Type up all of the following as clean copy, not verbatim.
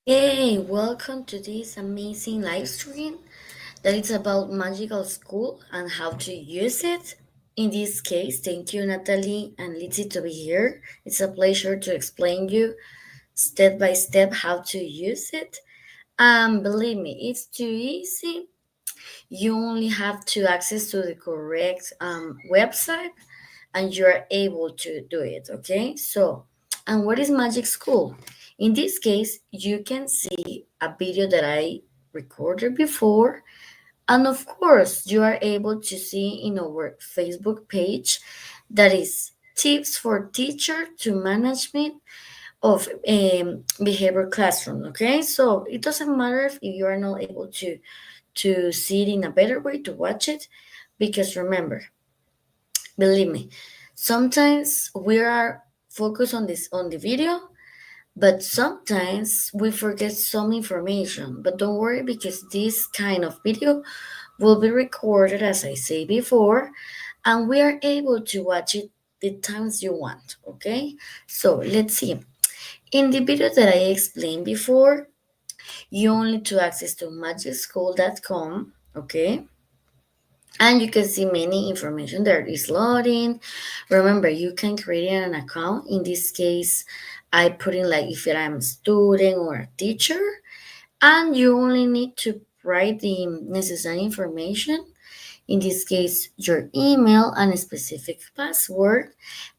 Hey, welcome to this amazing live stream that is about Magical School and how to use it. In this case, thank you, Natalie and Lizzie, to be here. It's a pleasure to explain you step by step how to use it. Believe me, it's too easy. You only have to access to the correct website and you're able to do it, okay? So, and what is Magic School? In this case, you can see a video that I recorded before, and of course, you are able to see in our Facebook page that is tips for teacher to management of behavior classroom, okay? So it doesn't matter if you are not able to see it in a better way to watch it, because remember, believe me, sometimes we are focused on this on the video, but sometimes we forget some information. But don't worry, because this kind of video will be recorded, as I say before, and we are able to watch it the times you want. Okay, so let's see. In the video that I explained before, you only to access to magicschool.com. Okay, and you can see many information there is loading. Remember, you can create an account. In this case, I put in like if I'm a student or a teacher, and you only need to write the necessary information. In this case, your email and a specific password.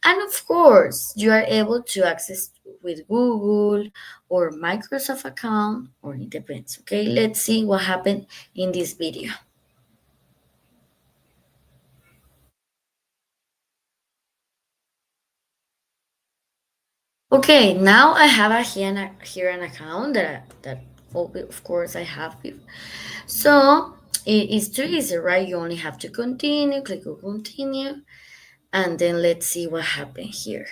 And of course, you are able to access with Google or Microsoft account, or it depends. Okay, let's see what happened in this video. Okay, now I have here an account that of course I have. So it is too easy, right? You only have to continue, click on continue, and then let's see what happened here.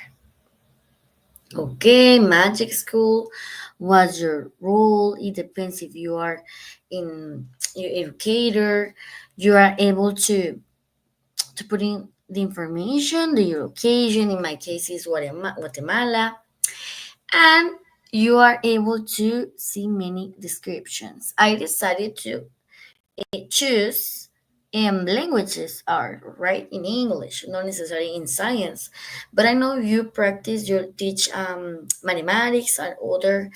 Okay, Magic School. What's your role? It depends if you are in your educator. You are able to put in the information, the location. In my case, is Guatemala, and you are able to see many descriptions. I decided to choose languages are right in English, not necessarily in science. But I know you practice, you teach mathematics and other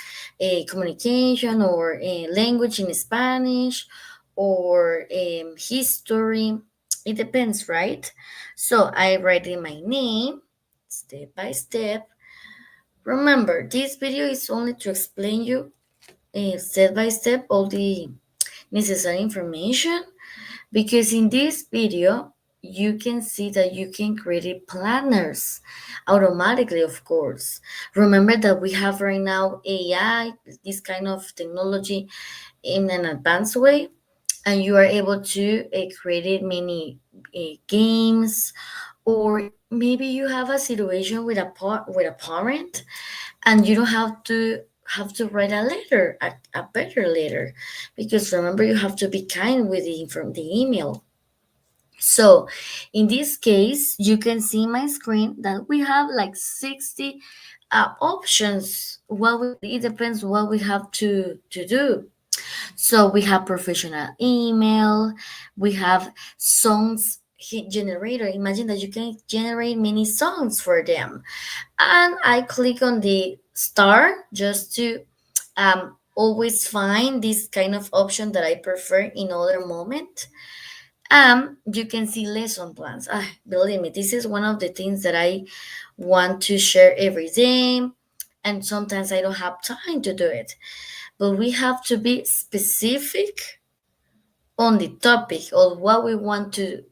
communication or language in Spanish or history. It depends, right? So I write in my name step by step. Remember, this video is only to explain you step by step all the necessary information, because in this video you can see that you can create planners automatically. Of course, remember that we have right now AI, this kind of technology, in an advanced way, and you are able to create many games, or maybe you have a situation with with a parent, and you don't have to write a letter, a better letter, because remember, you have to be kind with the from the email. So in this case, you can see my screen that we have like 60 options. It depends what we have to do. So we have professional email, we have songs generator. Imagine that you can generate many songs for them. And I click on the star just to always find this kind of option that I prefer in other moment. You can see lesson plans. Believe me, this is one of the things that I want to share every day, and sometimes I don't have time to do it. But we have to be specific on the topic of what we want to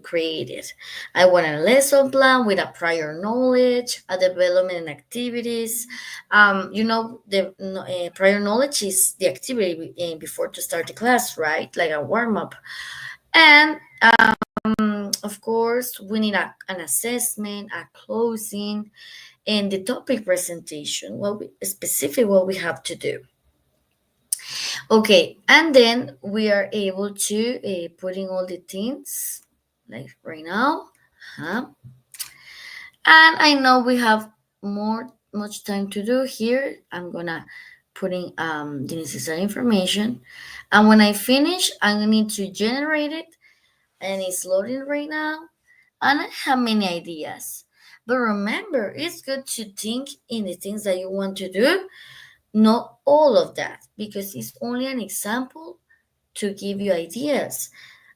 create it. I want a lesson plan with a prior knowledge, a development and activities. The prior knowledge is the activity before to start the class, right? Like a warm up. And of course, we need an assessment, a closing, and the topic presentation. Specific what we have to do. Okay, and then we are able to put in all the things like right now. Uh-huh. And I know we have more much time to do here. I'm gonna putting the necessary information. And when I finish, I'm going to need to generate it, and it's loading right now. And I have many ideas. But remember, it's good to think in the things that you want to do, not all of that, because it's only an example to give you ideas.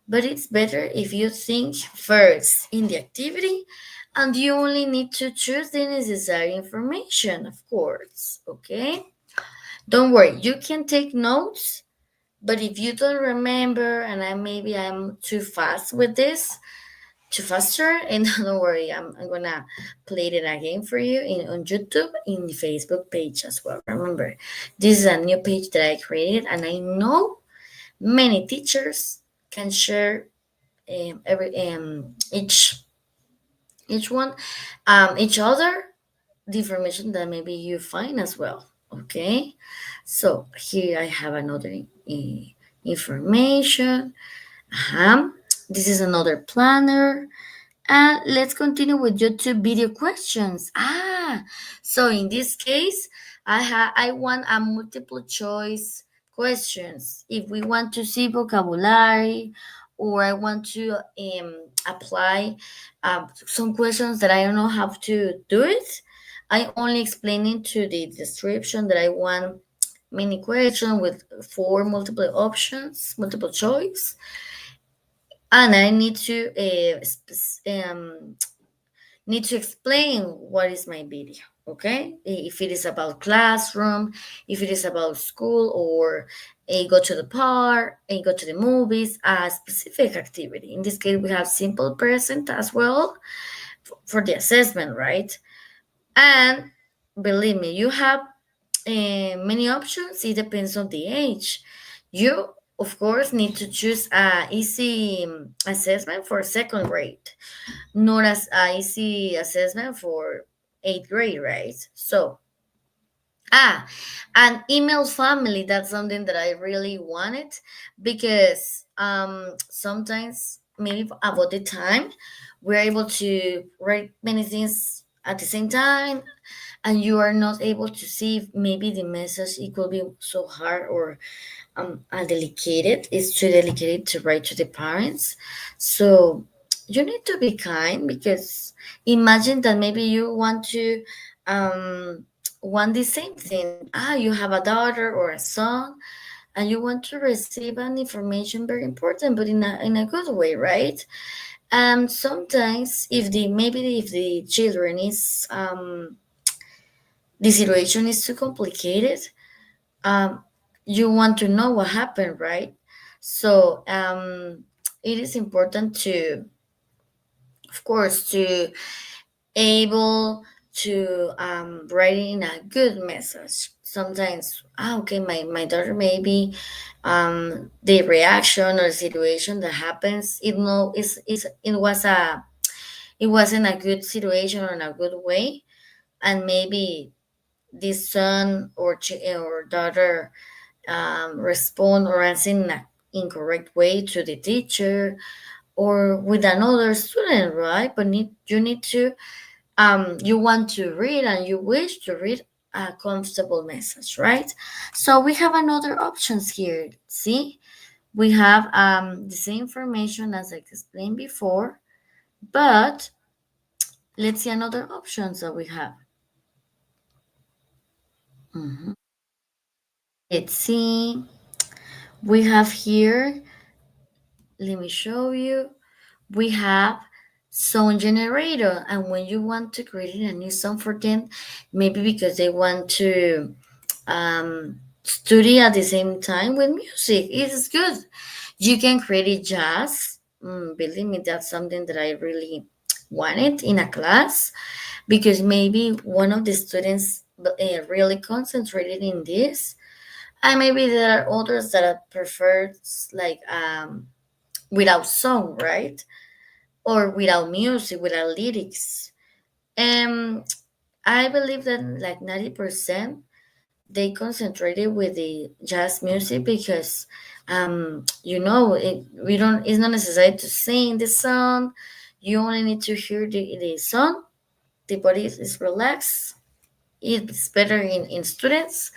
But it's better if you think first in the activity, and you only need to choose the necessary information, of course. Okay? Don't worry, you can take notes, but if you don't remember, and maybe I'm too fast with this, too faster, and don't worry, I'm gonna play it again for you on YouTube, in the Facebook page as well. Remember, this is a new page that I created, and I know many teachers can share every each one each other the information that maybe you find as well. Okay, so here I have another information. uh this is another planner. And let's continue with YouTube video questions. So in this case, I want a multiple choice questions. If we want to see vocabulary, or I want to apply some questions that I don't know how to do it, I only explain it to the description that I want many questions with four multiple options, multiple choice, and I need to explain what is my video. Okay, if it is about classroom, if it is about school, or a go to the park, a go to the movies, a specific activity. In this case, we have simple present as well for the assessment, right? And believe me, you have many options. It depends on the age. You, of course, need to choose a easy assessment for second grade, not as a easy assessment for eighth grade, right? So, ah, and email family, that's something that I really wanted, because sometimes maybe about the time we're able to write many things at the same time, and you are not able to see if maybe the message, it could be so hard, or delicate. It's too delicate to write to the parents. So you need to be kind, because imagine that maybe you um, want the same thing. You have a daughter or a son, and you want to receive an information very important, but in a good way, right? Sometimes if the children is the situation is too complicated, um, you want to know what happened, right? So it is important to, of course, to able to write in a good message. Sometimes, okay, my daughter, maybe the reaction or situation that happens, it wasn't a good situation or in a good way, and maybe this son or daughter respond or answer in an incorrect way to the teacher or with another student, right? But you need to, you want to read and you wish to read a comfortable message, right? So we have another options here. See, we have the same information as I explained before, but let's see another options that we have. Mhm. Let's see. We have here, let me show you. We have song generator, and when you want to create a new song for them, maybe because they want to study at the same time with music, it is good. You can create a jazz. Believe me, that's something that I really wanted in a class, because maybe one of the students really concentrated in this, and maybe there are others that prefer like without song, right? Or without music, without lyrics. Um, I believe that like 90% they concentrated with the jazz music, because we don't it's not necessary to sing the song. You only need to hear the song. The body is relaxed. It's better in students.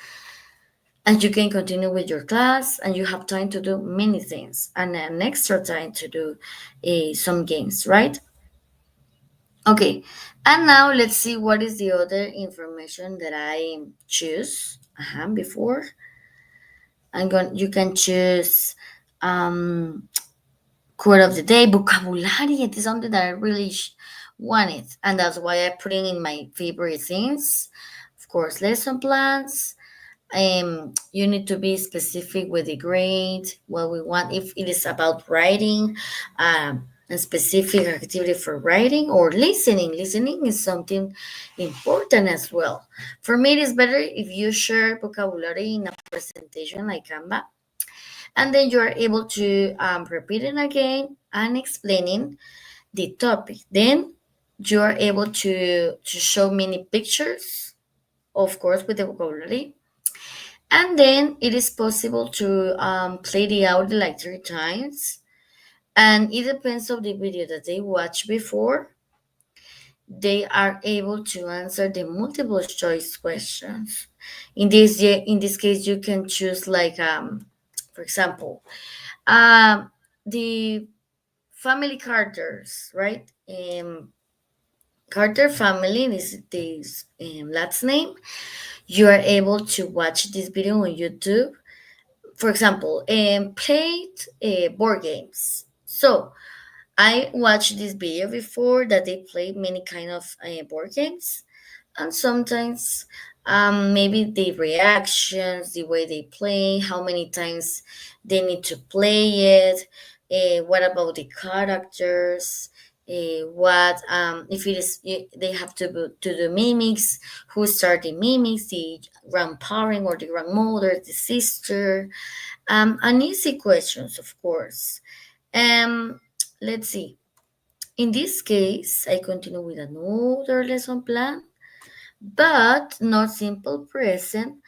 and you can continue with your class, and you have time to do many things and an extra time to do some games, right? Okay, and now let's see what is the other information that I choose before. You can choose um, quote of the day, vocabulary. It is something that I really wanted, and that's why I put it in my favorite things. Of course, lesson plans. You need to be specific with the grade, what we want. If it is about writing, a specific activity for writing or listening. Listening is something important as well. For me, it is better if you share vocabulary in a presentation like Canva, and then you are able to repeat it again and explaining the topic. Then you are able to show many pictures, of course, with the vocabulary, and then it is possible to play the audio like 3 times. And it depends on the video that they watch before. They are able to answer the multiple choice questions. In this case, you can choose like for example, the family Carters, right? Carter family is this last name. You are able to watch this video on YouTube, for example, played board games. So I watched this video before that they played many kind of board games, and sometimes maybe the reactions, the way they play, how many times they need to play it, what about the characters, what if it is they have to do mimics, who start the mimics, the grandparent or the grandmother, the sister, and easy questions, of course. um let's see, in this case I continue with another lesson plan, but not simple present,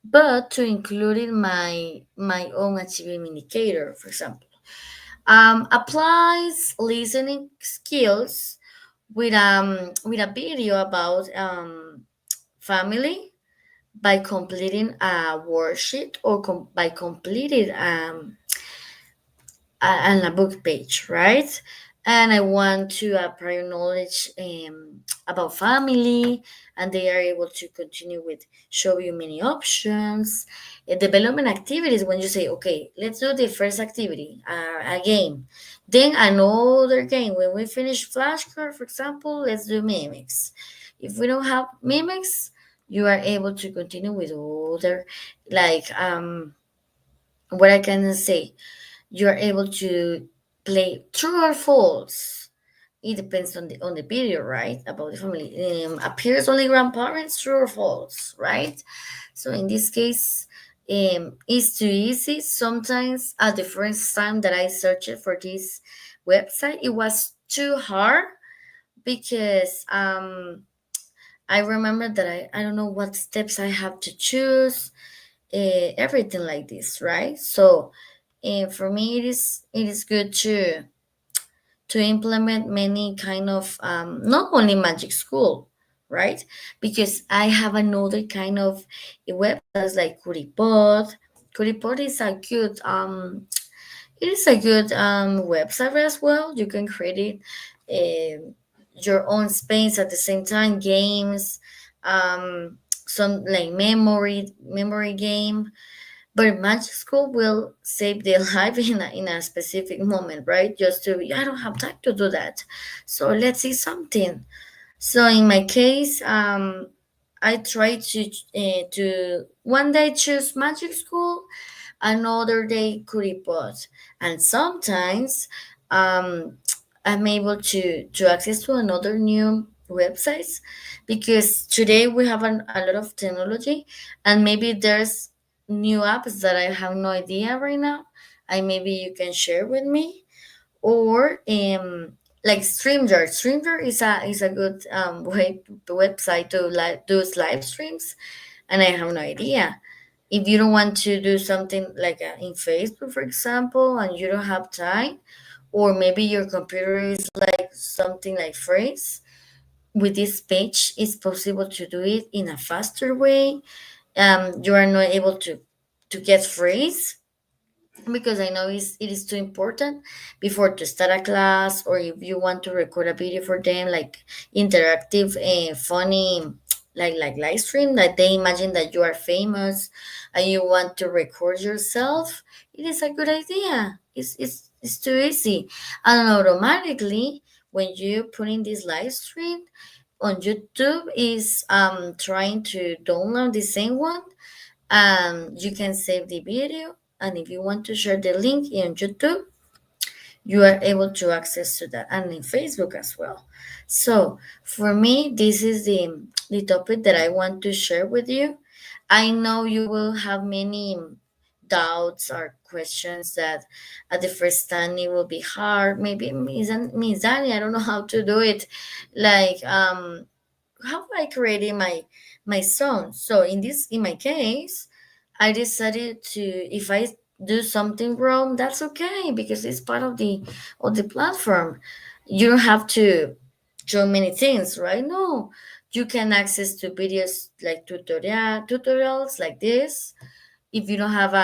but to include in my own achievement indicator. For example, applies listening skills with a video about family by completing a worksheet or by completing on a book page, right? And I want to prior knowledge about family, and they are able to continue with show you many options. Development activities, when you say, okay, let's do the first activity, a game, then another game. When we finish flashcard, for example, let's do mimics. If we don't have mimics, you are able to continue with other, like what I can say, you're able to play true or false. It depends on the video, right? About the family. Appears only grandparents, true or false, right? So in this case, it's too easy. Sometimes at the first time that I searched for this website, it was too hard because I remember that I don't know what steps I have to choose, everything like this, right? So for me, it is good to implement many kind of not only Magic School, right? Because I have another kind of websites like Kuripod. Kuripod is a good it is a good website as well. You can create it, your own space at the same time, games, some like memory game, but Magic School will save their life in a specific moment, right? Just to, I don't have time to do that. So let's see something. So in my case, I try to one day choose Magic School, another day Kuripot, and sometimes um, I'm able to access to another new websites because today we have a lot of technology, and maybe there's new apps that I have no idea right now, and maybe you can share with me, or like StreamYard. StreamYard is a good website to do live streams, and I have no idea. If you don't want to do something like in Facebook, for example, and you don't have time, or maybe your computer is like something like freeze, with this page, it's possible to do it in a faster way. You are not able to. to get phrase, because I know it is too important before to start a class, or if you want to record a video for them, like interactive and funny, like live stream, that they imagine that you are famous and you want to record yourself. It is a good idea. It's too easy, and automatically when you put in this live stream on YouTube is trying to download the same one, you can save the video, and if you want to share the link in YouTube, you are able to access to that, and in Facebook as well. So for me, this is the topic that I want to share with you. I know you will have many doubts or questions that at the first time it will be hard. Maybe Miss Dani, I don't know how to do it. Like how I created my song. So in my case, I decided to, if I do something wrong, that's okay, because it's part of the platform. You don't have to show many things, right? No, you can access to videos like tutorials like this if you don't have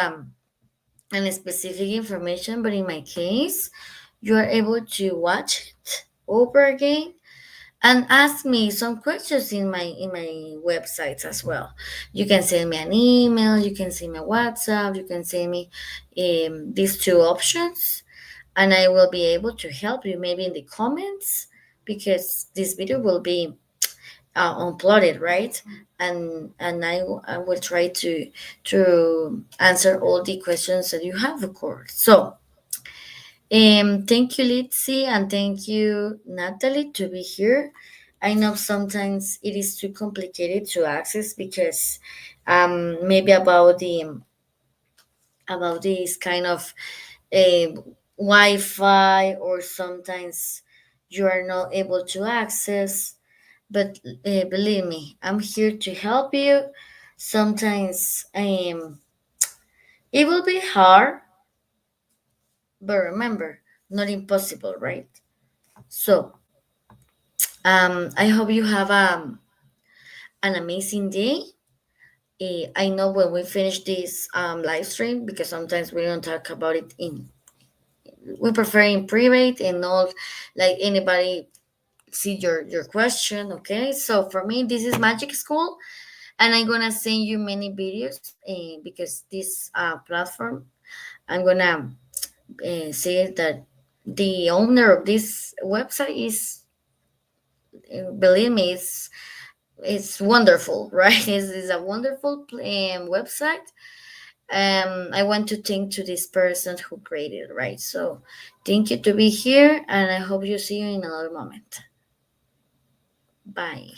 any specific information. But in my case, you are able to watch it over again and ask me some questions in my websites as well. You can send me an email, you can send me a WhatsApp, you can send me these two options, and I will be able to help you maybe in the comments, because this video will be uploaded, right? And I will try to answer all the questions that you have, of course. So thank you, Litzy, and thank you, Natalie, to be here. I know sometimes it is too complicated to access, because maybe about this kind of uh, Wi-Fi, or sometimes you are not able to access. But believe me, I'm here to help you. Sometimes it will be hard, but remember, not impossible, right? So I hope you have an amazing day. I know when we finish this live stream, because sometimes we don't talk about it we prefer in private and not like anybody see your question. Okay, so for me, this is Magic School, and I'm gonna send you many videos because this platform, I'm gonna say that the owner of this website is, believe me, it's wonderful, right? It's a wonderful website. I want to thank to this person who created it, right? So thank you to be here, and I hope you see you in another moment. Bye.